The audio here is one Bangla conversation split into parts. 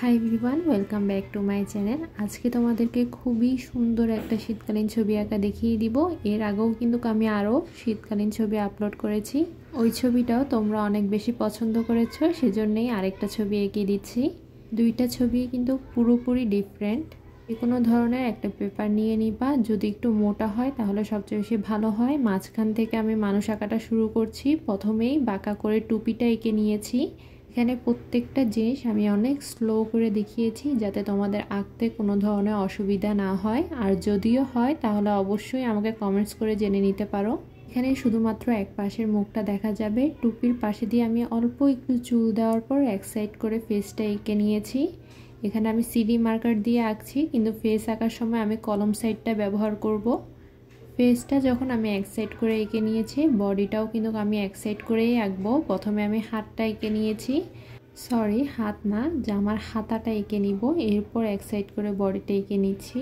Hi everyone, welcome back to my channel. আজকে তোমাদেরকে খুবই সুন্দর একটা শীতকালীন ছবি আঁকা দেখিয়ে দিব। এর আগেও কিন্তু আমি আরও শীতকালীন ছবি আপলোড করেছি। ওই ছবিটাও তোমরা অনেক বেশি পছন্দ করেছো, সেজন্যই আরেকটা ছবি এঁকে দিচ্ছি। দুইটা ছবি কিন্তু পুরোপুরি ডিফারেন্ট। যে কোনো ধরনের একটা পেপার নিয়ে নিবা, যদি একটু মোটা হয় তাহলে সবচেয়ে বেশি ভালো হয়। মাঝখান থেকে আমি মানুষ আঁকাটা শুরু করছি। প্রথমেই বাঁকা করে টুপিটা এঁকে নিয়েছি। এখানে প্রত্যেকটা জিনিস আমি অনেক স্লো করে দেখিয়েছি, যাতে তোমাদের আঁকতে কোনো ধরনের অসুবিধা না হয়। আর যদিও হয় তাহলে অবশ্যই আমাকে কমেন্টস করে জেনে নিতে পারো। এখানে শুধুমাত্র এক পাশের মুখটা দেখা যাবে। টুপির পাশে দিয়ে আমি অল্প একটু চুল দেওয়ার পর এক সাইড করে ফেসটা এঁকে নিয়েছি। এখানে আমি সিডি মার্কার দিয়ে আঁকছি, কিন্তু ফেস আঁকার সময় আমি কলম সাইডটা ব্যবহার করব। ফেসটা যখন আমি এক সাইড করে এঁকে নিয়েছি, বডিটাও কিন্তু আমি এক সাইড করেই আঁকবো। প্রথমে আমি হাতটা এঁকে নিয়েছি, সরি হাত না, জামার হাতাটা এঁকে নিব। এরপর এক সাইড করে বডিটা এঁকে নিচ্ছি।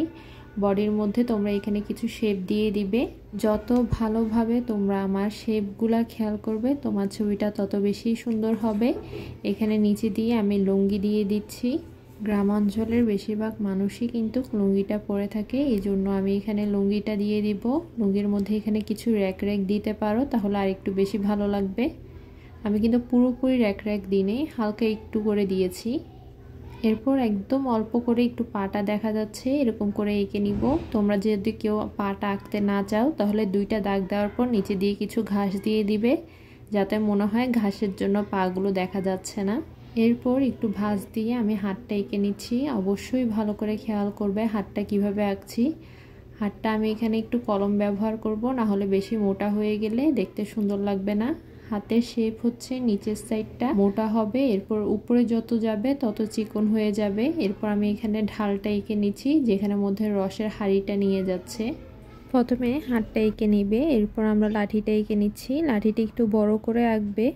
বডির মধ্যে তোমরা এখানে কিছু শেপ দিয়ে দিবে। যত ভালোভাবে তোমরা আমার শেপগুলা খেয়াল করবে, তোমার ছবিটা তত বেশি সুন্দর হবে। এখানে নিচে দিয়ে আমি লুঙ্গি দিয়ে দিচ্ছি। গ্রাম অঞ্চলের বেশিরভাগ মানুষই কিন্তু লুঙ্গিটা পরে থাকে, এই জন্য আমি এখানে লুঙ্গিটা দিয়ে দিব। লুঙ্গির মধ্যে এখানে কিছু র্যাক র্যাক দিতে পারো, তাহলে আর একটু বেশি ভালো লাগবে। আমি কিন্তু পুরোপুরি র্যাক র্যাক দিইনি, হালকা একটু করে দিয়েছি। এরপর একদম অল্প করে একটু পাটা দেখা যাচ্ছে, এরকম করে এঁকে নিব। তোমরা যদি কেউ পাটা আঁকতে না চাও তাহলে দুইটা দাগ দেওয়ার পর নিচে দিয়ে কিছু ঘাস দিয়ে দিবে, যাতে মনে হয় ঘাসের জন্য পাগুলো দেখা যাচ্ছে না। এরপর একটু ভাঁজ দিয়ে আমি হাতটা এঁকে নিচ্ছি। অবশ্যই ভালো করে খেয়াল করবে হাতটা কিভাবে আঁকছি। হাতটা আমি এখানে একটু কলম ব্যবহার করব, না হলে বেশি মোটা হয়ে গেলে দেখতে সুন্দর লাগবে না। হাতের শেপ হচ্ছে নিচের সাইডটা মোটা হবে, এরপর উপরে যত যাবে তত চিকন হয়ে যাবে। এরপর আমি এখানে ঢালটা এঁকে নিচ্ছি, যেখানে মধ্যে রসের হাঁড়িটা নিয়ে যাচ্ছে। প্রথমে হাতটা এঁকে নিবে, এরপর আমরা লাঠিটা এঁকে নিচ্ছি। লাঠিটা একটু বড় করে আঁকবে।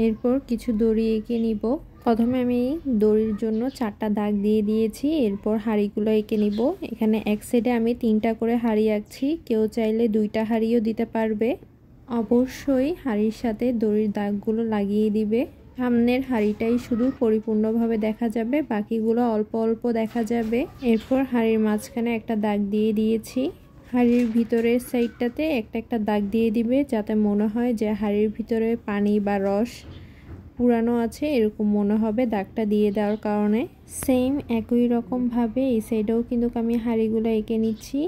এরপর কিছু দড়ি এঁকে নিব। প্রথমে আমি দড়ির জন্য 4টা দাগ দিয়ে দিয়েছি। এরপর হাঁড়িগুলো এঁকে নিব। এখানে এক সাইডে আমি 3টা করে হাঁড়ি আঁকছি, কেউ চাইলে 2টা হাঁড়িও দিতে পারবে। অবশ্যই হাঁড়ির সাথে দড়ির দাগগুলো লাগিয়ে দিবে। সামনের হাঁড়িটাই শুধু পরিপূর্ণভাবে দেখা যাবে, বাকিগুলো অল্প অল্প দেখা যাবে। এরপর হাঁড়ির মাঝখানে একটা দাগ দিয়ে দিয়েছি। হাঁড়ির ভিতরের সাইডটাতে একটা দাগ দিয়ে দিবে, যাতে মনে হয় যে হাঁড়ির ভিতরে পানি বা রস পুরানো আছে, এরকম মনে হবে দাগটা দিয়ে দেওয়ার কারণে। সেম একই রকমভাবে এই সাইডেও কিন্তু আমি হাঁড়িগুলো এঁকে নিচ্ছি।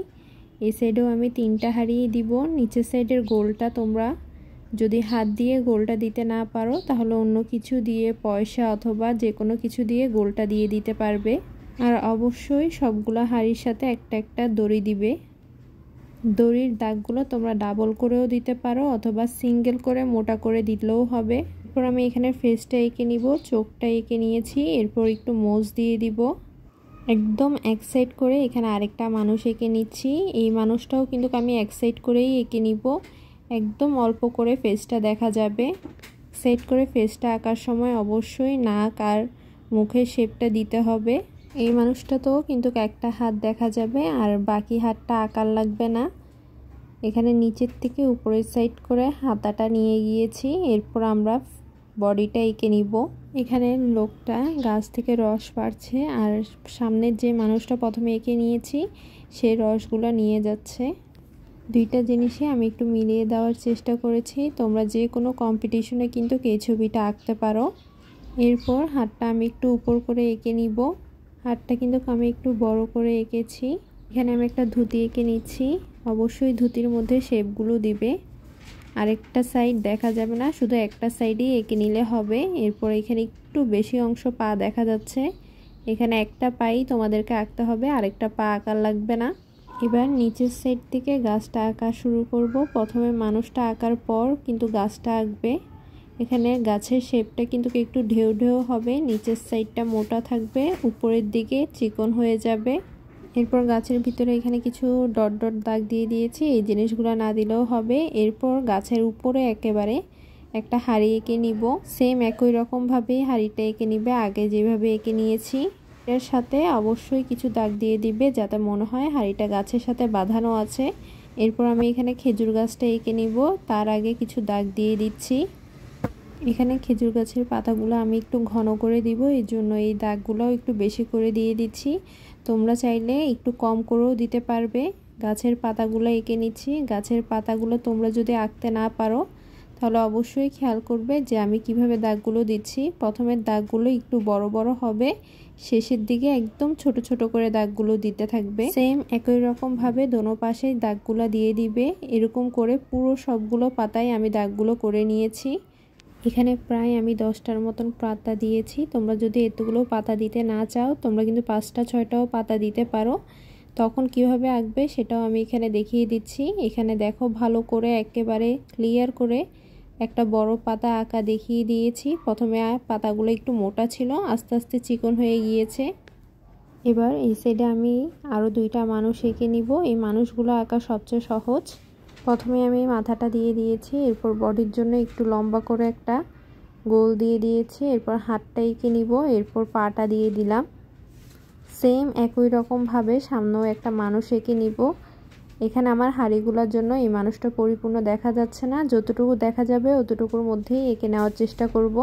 এই সাইডেও আমি 3টা হাঁড়ি দিব। নিচের সাইডের গোলটা তোমরা যদি হাত দিয়ে গোলটা দিতে না পারো তাহলে অন্য কিছু দিয়ে, পয়সা অথবা যে কোনো কিছু দিয়ে গোলটা দিয়ে দিতে পারবে। আর অবশ্যই সবগুলো হাঁড়ির সাথে একটা দড়ি দিবে। দড়ির দাগগুলো তোমরা ডাবল করেও দিতে পারো অথবা সিঙ্গেল করে মোটা করে দিলেও হবে। এরপর আমি এখানে ফেসটা এঁকে নিব, চোখটা এঁকে নিয়েছি। এরপর একটু মোজ দিয়ে দিব। একদম এক সাইড করে এখানে আরেকটা মানুষ এঁকে নিচ্ছি। এই মানুষটাও কিন্তু আমি এক সাইড করেই এঁকে নিব। একদম অল্প করে ফেসটা দেখা যাবে। সাইড করে ফেসটা আঁকার সময় অবশ্যই নাক আর মুখের শেপটা দিতে হবে। এই মানুষটাতেও কিন্তু একটা হাত দেখা যাবে, আর বাকি হাতটা আঁকার লাগবে না। এখানে নিচের থেকে উপরের সাইড করে হাতাটা নিয়ে গিয়েছি। এরপর আমরা বডিটা এঁকে নিব। এখানে লোকটা গাছ থেকে রস পাড়ছে, আর সামনের যে মানুষটা প্রথমে এঁকে নিয়েছি সেই রসগুলো নিয়ে যাচ্ছে। দুইটা জিনিসই আমি একটু মিলিয়ে দেওয়ার চেষ্টা করেছি। তোমরা যে কোনো কম্পিটিশনে কিন্তু এই ছবিটা আঁকতে পারো। এরপর হাতটা আমি একটু উপর করে এঁকে নিব। হাতটা কিন্তু আমি একটু বড় করে এঁকেছি। এখানে আমি একটা ধুতি এঁকে নিচ্ছি। অবশ্যই ধুতির মধ্যে শেপগুলো দিবে। আরেকটা সাইড দেখা যাবে না, শুধু একটা সাইডই এঁকে নিলে হবে। এরপর এখানে একটু বেশি অংশ পা দেখা যাচ্ছে, এখানে একটা পাই তোমাদেরকে আঁকতে হবে, আরেকটা পা আঁকার লাগবে না। এবার নিচের সাইড থেকে গাছটা আঁকা শুরু করব। প্রথমে মানুষটা আঁকার পর কিন্তু গাছটা আঁকবে। এখানে গাছের শেপটা কিন্তু একটু ঢেউ ঢেউ হবে, নিচের সাইডটা মোটা থাকবে, উপরের দিকে চিকন হয়ে যাবে। এরপর গাছের ভিতরে এখানে কিছু ডট ডট দাগ দিয়ে দিয়েছি, এই জিনিসগুলো না দিলেও হবে। এরপর গাছের উপরে একেবারে একটা হাঁড়ি এঁকে নিব। সেম একই রকমভাবে হাঁড়িটা এঁকে নিবে, আগে যেভাবে এঁকে নিয়েছি। এর সাথে অবশ্যই কিছু দাগ দিয়ে দিবে, যাতে মনে হয় হাঁড়িটা গাছের সাথে বাঁধানো আছে। এরপর আমি এখানে খেজুর গাছটা এঁকে নিব, তার আগে কিছু দাগ দিয়ে দিচ্ছি। এখানে খেজুর গাছের পাতাগুলো আমি একটু ঘন করে দিব, এই জন্য এই দাগগুলোও একটু বেশি করে দিয়ে দিচ্ছি। তোমরা চাইলে একটু কম করেও দিতে পারবে। গাছের পাতাগুলো এঁকে নিচ্ছি। গাছের পাতাগুলো তোমরা যদি আঁকতে না পারো তাহলে অবশ্যই খেয়াল করবে যে আমি কিভাবে দাগগুলো দিচ্ছি। প্রথমের দাগগুলো একটু বড় বড় হবে, শেষের দিকে একদম ছোট ছোট করে দাগগুলো দিতে থাকবে। সেম একই রকম ভাবে দোনো পাশেই দাগগুলো দিয়ে দিবে। এরকম করে পুরো সবগুলো পাতায় আমি দাগগুলো করে নিয়েছি। এখানে প্রায় আমি 10টার মতন পাতা দিয়েছি। তোমরা যদি এতগুলো পাতা দিতে না চাও তোমরা কিন্তু 5টা 6টাও পাতা দিতে পারো। তখন কিভাবে আঁকবে সেটাও আমি এখানে দেখিয়ে দিচ্ছি। এখানে দেখো ভালো করে একেবারে ক্লিয়ার করে একটা বড় পাতা আঁকা দেখিয়ে দিয়েছি। প্রথমে পাতাগুলো একটু মোটা ছিল, আস্তে আস্তে চিকন হয়ে গিয়েছে। এবার এই সাইডে আমি আরও 2টা মানুষ এঁকে নিব। এই মানুষগুলো আঁকা সবচেয়ে সহজ। প্রথমে আমি মাথাটা দিয়ে দিয়েছি, এরপর বডির জন্য একটু লম্বা করে একটা গোল দিয়ে দিয়েছি, এরপর হাতটা এঁকে নিব, এরপর পাটা দিয়ে দিলাম। সেম একই রকমভাবে সামনেও একটা মানুষ এঁকে নিব। এখানে আমার হাঁড়িগুলোর জন্য এই মানুষটা পরিপূর্ণ দেখা যাচ্ছে না, যতটুকু দেখা যাবে অতটুকুর মধ্যেই এঁকে নেওয়ার চেষ্টা করব।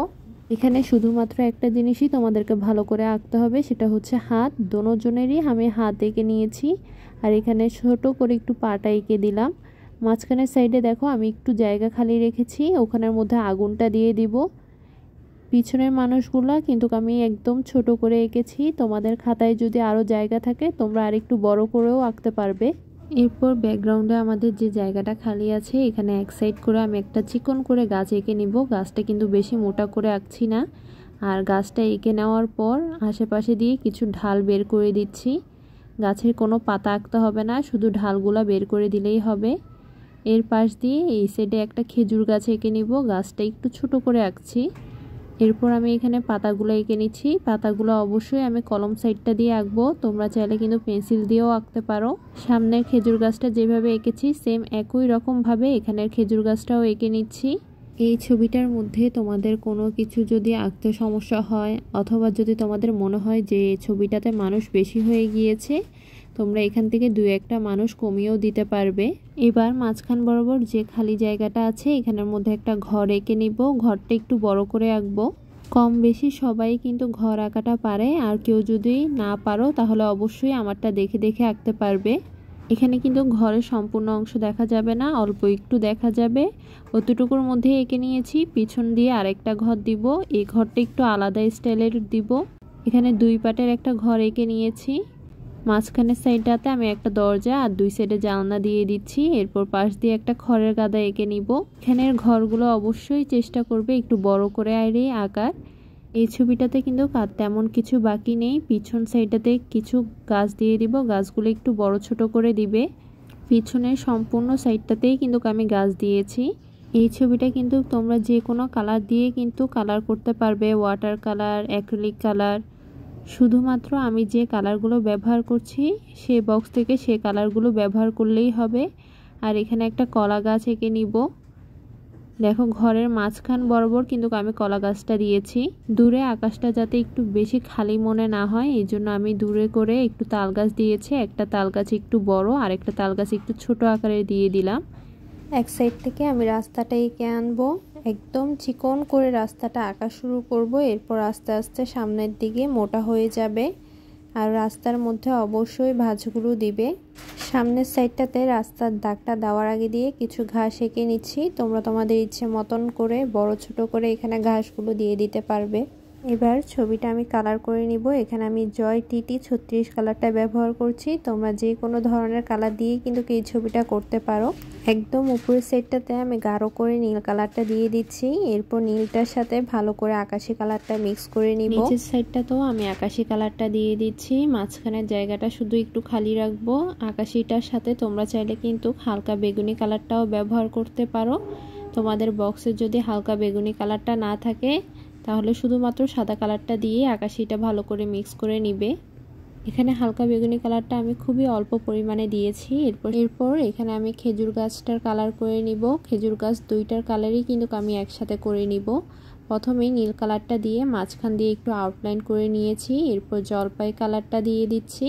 এখানে শুধুমাত্র একটা জিনিসই তোমাদেরকে ভালো করে আঁকতে হবে, সেটা হচ্ছে হাত। দোনোজনেরই আমি হাত এঁকে নিয়েছি, আর এখানে ছোট করে একটু পাটা এঁকে দিলাম। মাঝখানের সাইডে দেখো আমি একটু জায়গা খালি রেখেছি, ওখানের মধ্যে আগুনটা দিয়ে দিব। পিছনের মানুষগুলা কিন্তু আমি একদম ছোট করে এঁকেছি। তোমাদের খাতায় যদি আরও জায়গা থাকে তোমরা আর একটু বড় করেও আঁকতে পারবে। এরপর ব্যাকগ্রাউন্ডে আমাদের যে জায়গাটা খালি আছে এখানে এক সাইড করে আমি একটা চিকন করে গাছ এঁকে নিব। গাছটা কিন্তু বেশি মোটা করে আঁকছি না। আর গাছটা এঁকে নেওয়ার পর আশেপাশে দিয়ে কিছু ঢাল বের করে দিচ্ছি। গাছের কোনো পাতা আঁকতে হবে না, শুধু ঢালগুলা বের করে দিলেই হবে। এর পাশ দিয়ে এই সাইডে একটা খেজুর গাছ এঁকে নিব। গাছটা একটু ছোট করে আঁকছি। এরপর আমি এখানে পাতাগুলো এঁকে নিচ্ছি। পাতাগুলো অবশ্যই আমি কলম সাইডটা দিয়ে আঁকবো, তোমরা চাইলে কিন্তু পেন্সিল দিয়েও আঁকতে পারো। সামনের খেজুর গাছটা যেভাবে এঁকেছি সেম একই রকমভাবে এখানের খেজুর গাছটাও এঁকে নিচ্ছি। এই ছবিটার মধ্যে তোমাদের কোনো কিছু যদি আঁকতে সমস্যা হয় অথবা যদি তোমাদের মনে হয় যে ছবিটাতে মানুষ বেশি হয়ে গিয়েছে, তোমরা এখান থেকে 2-1টা মানুষ কমিয়েও দিতে পারবে। এবার মাঝখান বরাবর যে খালি জায়গাটা আছে এখানের মধ্যে একটা ঘর এঁকে নিব। ঘরটা একটু বড় করে আঁকবো। কম বেশি সবাই কিন্তু ঘর আঁকাটা পারে, আর কেউ যদি না পারো তাহলে অবশ্যই আমারটা দেখে দেখে আঁকতে পারবে। এখানে কিন্তু ঘরের সম্পূর্ণ অংশ দেখা যাবে না, অল্প একটু দেখা যাবে। অতটুকুর মধ্যে এঁকে নিয়েছি। পিছন দিয়ে আরেকটা ঘর দিব। এই ঘরটা একটু আলাদা স্টাইলের দিব। এখানে 2 পাটের একটা ঘর এঁকে নিয়েছি। মাঝখানের সাইডটাতে আমি একটা দরজা আর 2 সাইডে জানলা দিয়ে দিচ্ছি। এরপর পাশ দিয়ে একটা খড়ের গাদা এঁকে নিব। এখানের ঘরগুলো অবশ্যই চেষ্টা করবে একটু বড় করে আঁকার। এই ছবিটাতে কিন্তু তেমন কিছু বাকি নেই। পিছন সাইডটাতে কিছু গাছ দিয়ে দিব, গাছগুলো একটু বড় ছোট করে দিবে। পিছনের সম্পূর্ণ সাইডটাতেই কিন্তু আমি গাছ দিয়েছি। এই ছবিটা কিন্তু তোমরা যে কোনো কালার দিয়ে কিন্তু কালার করতে পারবে, ওয়াটার কালার, অ্যাক্রিলিক কালার। শুধুমাত্র আমি যে কালারগুলো ব্যবহার করছি সেই বক্স থেকে সে কালারগুলো ব্যবহার করলেই হবে। আর এখানে একটা কলা গাছ এঁকে নিব। দেখো ঘরের মাঝখান বরাবর কিন্তু আমি কলা গাছটা দিয়েছি। দূরে আকাশটা যাতে একটু বেশি খালি মনে না হয় এই জন্য আমি দূরে করে একটু তাল গাছ দিয়েছি। একটা তাল গাছ একটু বড় আর একটা তাল গাছ একটু ছোট আকারে দিয়ে দিলাম। এক সাইড থেকে আমি রাস্তাটা এঁকে আনবো। একদম চিকন করে রাস্তাটা আঁকা শুরু করব। এরপর আস্তে আস্তে সামনের দিকে মোটা হয়ে যাবে। আর রাস্তার মধ্যে অবশ্যই ভাঁজগুলো দিবে। সামনের সাইডটাতে রাস্তার দাগটা দেওয়ার আগে দিয়ে কিছু ঘাস এঁকে নিচ্ছি। তোমরা তোমাদের ইচ্ছে মতন করে বড় ছোট করে এখানে ঘাসগুলো দিয়ে দিতে পারবে। এবার ছবিটা আমি কালার করে নিব। এখানে আমি জয় টিটি 36 কালারটা ব্যবহার করছি। তোমরা যে কোনো ধরনের কালার দিয়ে কিন্তু এই ছবিটা করতে পারো। একদম উপরের সাইডটাতে আমি গাঢ় করে নীল কালারটা দিয়ে দিচ্ছি। এরপর নীলটার সাথে ভালো করে আকাশি কালারটা মিক্স করে নিব। নিচের সাইডটাতেও আমি আকাশি কালারটা দিয়ে দিচ্ছি। মাঝখানের জায়গাটা শুধু একটু খালি রাখবো। আকাশিটার সাথে তোমরা চাইলে কিন্তু হালকা বেগুনি কালারটাও ব্যবহার করতে পারো। তোমাদের বক্সে যদি হালকা বেগুনি কালারটা না থাকে তাহলে শুধুমাত্র সাদা কালারটা দিয়ে আকাশিটা ভালো করে মিক্স করে নিবে। এখানে হালকা বেগুনি কালারটা আমি খুবই অল্প পরিমাণে দিয়েছি। এরপর এখানে আমি খেজুর গাছটার কালার করে নিব। খেজুর গাছ 2টার কালারই কিন্তু আমি একসাথে করে নিব। প্রথমেই নীল কালারটা দিয়ে মাঝখান দিয়ে একটু আউটলাইন করে নিয়েছি। এরপর জলপাই কালারটা দিয়ে দিচ্ছি।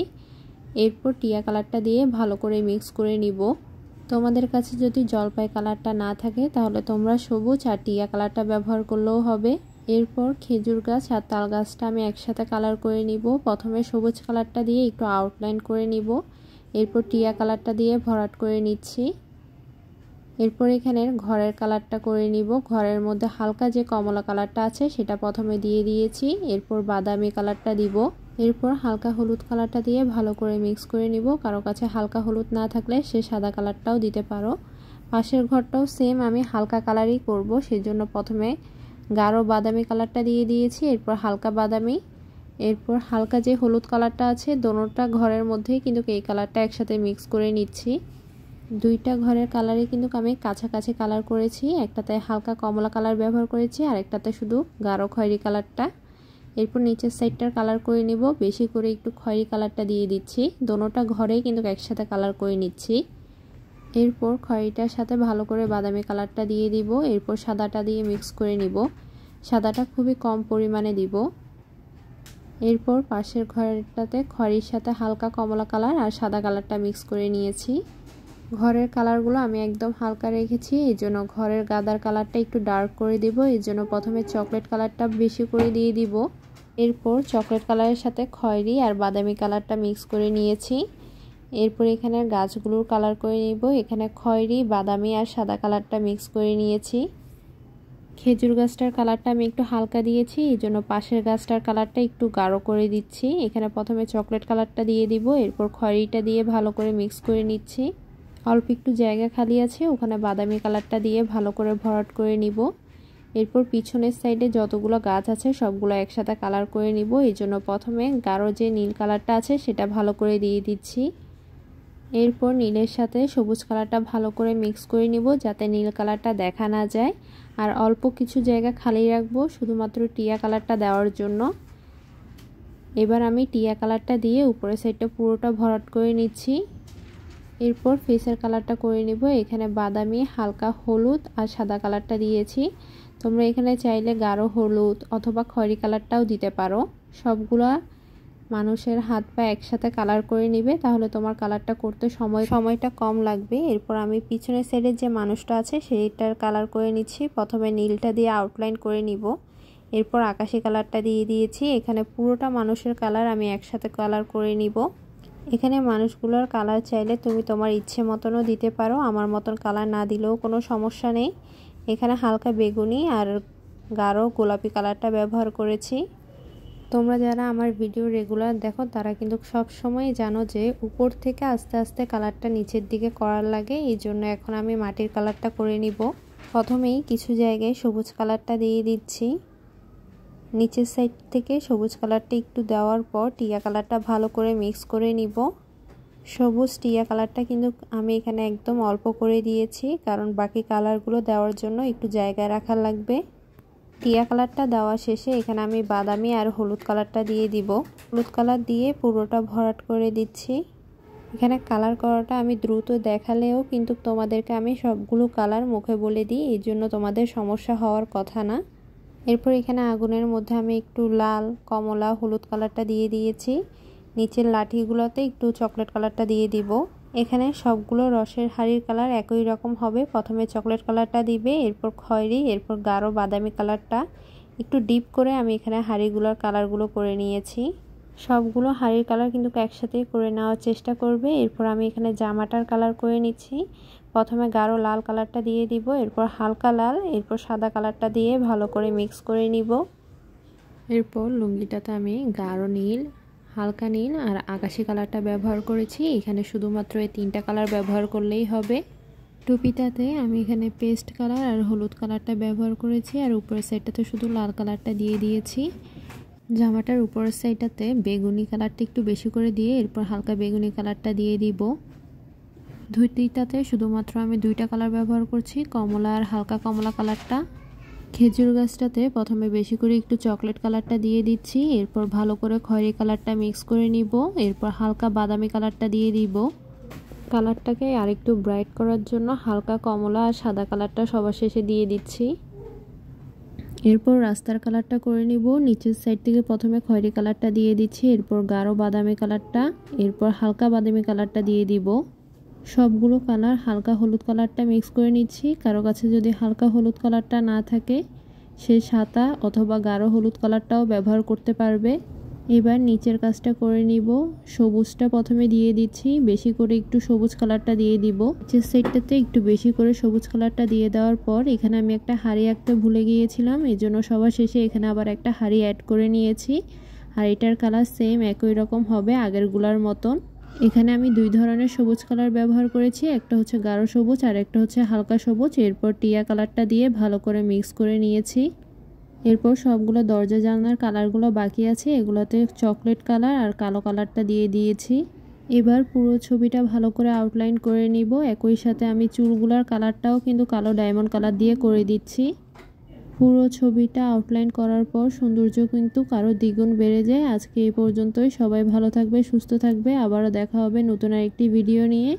এরপর টিয়া কালারটা দিয়ে ভালো করে মিক্স করে নিব। তোমাদের কাছে যদি জলপাই কালারটা না থাকে তাহলে তোমরা সবুজ আর টিয়া কালারটা ব্যবহার করলেও হবে। এরপর খেজুর গাছ আর তাল গাছটা আমি একসাথে কালার করে নিব। প্রথমে সবুজ কালারটা দিয়ে একটু আউটলাইন করে নিব, এরপর টিয়া কালারটা দিয়ে ভরাট করে নিচ্ছি। এরপর এখানে ঘরের কালারটা করে নিব। ঘরের মধ্যে হালকা যে কমলা কালারটা আছে সেটা প্রথমে দিয়ে দিয়েছি, এরপর বাদামি কালারটা দিব, এরপর হালকা হলুদ কালারটা দিয়ে ভালো করে মিক্স করে নিব। কারো কাছে হালকা হলুদ না থাকলে সে সাদা কালারটাও দিতে পারো। পাশের ঘরটাও সেম আমি হালকা কালারই করব, সেজন্য প্রথমে গাঢ় বাদামি কালারটা দিয়ে দিয়েছি, এরপর হালকা বাদামি, এরপর হালকা যে হলুদ কালারটা আছে দোনোটা ঘরের মধ্যেই কিন্তু এই কালারটা একসাথে মিক্স করে নিচ্ছি। দুইটা ঘরের কালারই কিন্তু আমি কাছাকাছি কালার করেছি, একটাতে হালকা কমলা কালার ব্যবহার করেছি আর একটাতে শুধু গাঢ় খয়েরি কালারটা। এরপর নিচের সাইডটার কালার করে নিব, বেশি করে একটু খয়েরি কালারটা দিয়ে দিচ্ছি। দোনোটা ঘরেই কিন্তু একসাথে কালার করে নিচ্ছি। এরপর খয়েরিটার সাথে ভালো করে বাদামি কালারটা দিয়ে দিব, এরপর সাদাটা দিয়ে মিক্স করে নিব। সাদাটা খুবই কম পরিমাণে দিব। এরপর পাশের ঘরটাতে খয়েরির সাথে হালকা কমলা কালার আর সাদা কালারটা মিক্স করে নিয়েছি। ঘরের কালারগুলো আমি একদম হালকা রেখেছি, এই জন্য ঘরের গাদার কালারটা একটু ডার্ক করে দিব, এই জন্য প্রথমে চকলেট কালারটা বেশি করে দিয়ে দিব। এরপর চকলেট কালারের সাথে খয়েরি আর বাদামি কালারটা মিক্স করে নিয়েছি। এরপর এখানে গাছগুলোর কালার করে নিব, এখানে খয়েরি বাদামি আর সাদা কালারটা মিক্স করে নিয়েছি। খেজুর গাছটার কালারটা আমি একটু হালকা দিয়েছি, এই জন্য পাশের গাছটার কালারটা একটু গাঢ় করে দিচ্ছি। এখানে প্রথমে চকলেট কালারটা দিয়ে দিব, এরপর খয়েরিটা দিয়ে ভালো করে মিক্স করে নিচ্ছি। অল্প একটু জায়গা খালি আছে, ওখানে বাদামি কালারটা দিয়ে ভালো করে ভরাট করে নিব। এরপর পিছনের সাইডে যতগুলো গাছ আছে সবগুলো একসাথে কালার করে নিব, এই জন্য প্রথমে গাঢ় যে নীল কালারটা আছে সেটা ভালো করে দিয়ে দিচ্ছি। এরপর নীলের সাথে সবুজ কালারটা ভালো করে মিক্স করে নিব, যাতে নীল কালারটা দেখা না যায়। আর অল্প কিছু জায়গা খালি রাখবো শুধুমাত্র টিয়া কালারটা দেওয়ার জন্য। এবার আমি টিয়া কালারটা দিয়ে উপরের সাইডটা পুরোটা ভরাট করে নিচ্ছি। এরপর ফেসের কালারটা করে নিব, এখানে বাদামি, হালকা হলুদ আর সাদা কালারটা দিয়েছি। তোমরা এখানে চাইলে গাঢ় হলুদ অথবা খয়েরি কালারটাও দিতে পারো। সবগুলা মানুষের হাত পা একসাথে কালার করে নিবে, তাহলে তোমার কালারটা করতে সময়টা কম লাগবে। এরপর আমি পিছনের সাইডের যে মানুষটা আছে সেইটার কালার করে নিচ্ছি। প্রথমে নীলটা দিয়ে আউটলাইন করে নিব, এরপর আকাশি কালারটা দিয়ে দিয়েছি। এখানে পুরোটা মানুষের কালার আমি একসাথে কালার করে নিব। এখানে মানুষগুলোর কালার চাইলে তুমি তোমার ইচ্ছে মতনও দিতে পারো, আমার মতন কালার না দিলেও কোনো সমস্যা নেই। এখানে হালকা বেগুনি আর গাঢ় গোলাপি কালারটা ব্যবহার করেছি। তোমরা যারা আমার ভিডিও রেগুলার দেখো তারা কিন্তু সব সময় জানো যে উপর থেকে আস্তে আস্তে কালারটা নিচের দিকে করার লাগে, এই জন্য এখন আমি মাটির কালারটা করে নিব। প্রথমেই কিছু জায়গায় সবুজ কালারটা দিয়ে দিচ্ছি। নিচের সাইড থেকে সবুজ কালারটা একটু দেওয়ার পর টিয়া কালারটা ভালো করে মিক্স করে নিব। সবুজ টিয়া কালারটা কিন্তু আমি এখানে একদম অল্প করে দিয়েছি, কারণ বাকি কালারগুলো দেওয়ার জন্য একটু জায়গায় রাখা লাগবে। টিয়া কালারটা দেওয়া শেষে এখানে আমি বাদামি আর হলুদ কালারটা দিয়ে দিব। হলুদ কালার দিয়ে পুরোটা ভরাট করে দিচ্ছি। এখানে কালার করাটা আমি দ্রুত দেখালেও কিন্তু তোমাদেরকে আমি সবগুলো কালার মুখে বলে দিই, এই জন্য তোমাদের সমস্যা হওয়ার কথা না। এরপর এখানে আগুনের মধ্যে আমি একটু লাল, কমলা, হলুদ কালারটা দিয়ে দিয়েছি। নিচের লাঠিগুলোতে একটু চকলেট কালারটা দিয়ে দিব। এখানে সবগুলো রসের হাঁড়ির কালার একই রকম হবে। প্রথমে চকলেট কালারটা দিবে, এরপর খয়েরি, এরপর গাঢ় বাদামি কালারটা। একটু ডিপ করে আমি এখানে হাঁড়িগুলোর কালারগুলো করে নিয়েছি। সবগুলো হাঁড়ির কালার কিন্তু একসাথেই করে নেওয়ার চেষ্টা করবে। এরপর আমি এখানে জামাটার কালার করে নিচ্ছি। প্রথমে গাঢ় লাল কালারটা দিয়ে দিব, এরপর হালকা লাল, এরপর সাদা কালারটা দিয়ে ভালো করে মিক্স করে নিব। এরপর লুঙ্গিটাতে আমি গাঢ় নীল, হালকা নীল আর আকাশি কালারটা ব্যবহার করেছি। এখানে শুধুমাত্র এই তিনটা কালার ব্যবহার করলেই হবে। টুপিটাতে আমি এখানে পেস্ট কালার আর হলুদ কালারটা ব্যবহার করেছি, আর উপরের সাইডটাতে শুধু লাল কালারটা দিয়ে দিয়েছি। জামাটার উপরের সাইডটাতে বেগুনি কালারটা একটু বেশি করে দিয়ে এরপর হালকা বেগুনি কালারটা দিয়ে দিব। ধুতিটাতে শুধুমাত্র আমি দুইটা কালার ব্যবহার করছি, কমলা আর হালকা কমলা কালারটা। খেজুর গাছটাতে প্রথমে বেশি করে একটু চকলেট কালারটা দিয়ে দিচ্ছি, এরপর ভালো করে খয়েরি কালারটা মিক্স করে নিব, এরপর হালকা বাদামি কালারটা দিয়ে দিব। কালারটাকে আরেকটু ব্রাইট করার জন্য হালকা কমলা আর সাদা কালারটা সবার শেষে দিয়ে দিচ্ছি। এরপর রাস্তার কালারটা করে নিব। নিচের সাইড থেকে প্রথমে খয়েরি কালারটা দিয়ে দিচ্ছি, এরপর গাঢ় বাদামি কালারটা, এরপর হালকা বাদামি কালারটা দিয়ে দিব। সবগুলো কালার হালকা হলুদ কালারটা মিক্স করে নিচ্ছি। কারো কাছে যদি হালকা হলুদ কালারটা না থাকে সে সাদা অথবা গাঢ় হলুদ কালারটাও ব্যবহার করতে পারবে। এবার নিচের কাজটা করে নিব। সবুজটা প্রথমে দিয়ে দিচ্ছি, বেশি করে একটু সবুজ কালারটা দিয়ে দিব। নিচের সাইডটাতে একটু বেশি করে সবুজ কালারটা দিয়ে দেওয়ার পর এখানে আমি একটা হাঁড়ি আঁকতে ভুলে গিয়েছিলাম, এই জন্য সবার শেষে এখানে আবার একটা হাঁড়ি অ্যাড করে নিয়েছি। আর এটার কালার সেম একই রকম হবে আগেরগুলার মতন। এখানে আমি দুই ধরনের সবুজ কালার ব্যবহার করেছি, একটা হচ্ছে গাঢ় সবুজ আর একটা হচ্ছে হালকা সবুজ। এরপর টিয়া কালারটা দিয়ে ভালো করে মিক্স করে নিয়েছি। এরপর সবগুলো দরজা জানলার কালারগুলো বাকি আছে, এগুলোতে চকলেট কালার আর কালো কালারটা দিয়ে দিয়েছি। এবার পুরো ছবিটা ভালো করে আউটলাইন করে নিব। একই সাথে আমি চুলগুলার কালারটাও কিন্তু কালো ডায়মন্ড কালার দিয়ে করে দিচ্ছি। পুরো ছবিটা আউটলাইন করার পর সৌন্দর্য কিন্তু আরও দ্বিগুণ বেড়ে যায়। আজকে এই পর্যন্তই। সবাই ভালো থাকবে, সুস্থ থাকবে। আবারও দেখা হবে নতুন আরেকটি ভিডিও নিয়ে।